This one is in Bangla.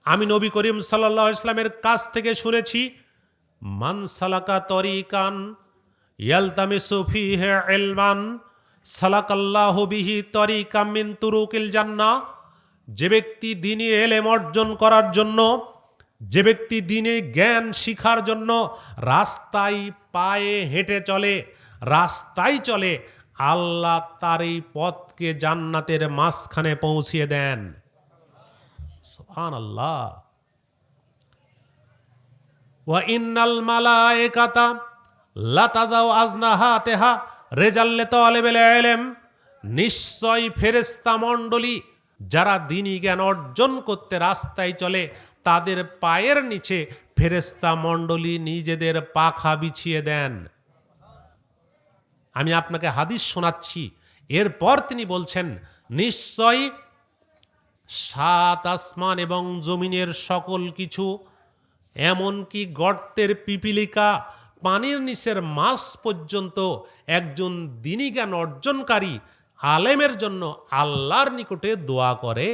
আমি নবী করিম সাল্লাল্লাহু আলাইহি ওয়াসাল্লামের কাছ থেকে শুনেছি, মান সালাকা তরিকান ইয়ালতামিসু ফিহি ইলমান সালাকাল্লাহু বিহি তরিকাম মিন তুরুকিল জান্নাহ। যে ব্যক্তি দ্বীনি ইলম অর্জন করার জন্য, যে ব্যক্তি দ্বীনি জ্ঞান শিখার জন্য রাস্তায় পায়ে হেঁটে চলে, রাস্তায় চলে, আল্লাহ তার এই পথকে জান্নাতের মাঝখানে পৌঁছিয়ে দেন। সুবহানাল্লাহ। ওয়া ইন্নাল মালায়েকাতা লাতাদাউ আজনাহাতিহা রিজাল্লি তালিবিল ইলম। নিশ্চয় ফেরেশতা মণ্ডলী যারা দ্বীনি জ্ঞান অর্জন করতে রাস্তায় চলে, তাদের পায়ের নিচে ফেরেশতা মণ্ডলী নিজেদের পাখা বিছিয়ে দেন। আমি আপনাকে হাদিস শোনাচ্ছি, এরপর তিনি বলছেন, নিশ্চয় সাত আসমান এবং জমিনের সকল কিছু, এমনকি গর্তের পিপিলিকা, পানির নিচের মাছ পর্যন্ত একজন দ্বীনি জ্ঞান অর্জনকারী আলেমের জন্য আল্লাহর নিকটে দোয়া করে।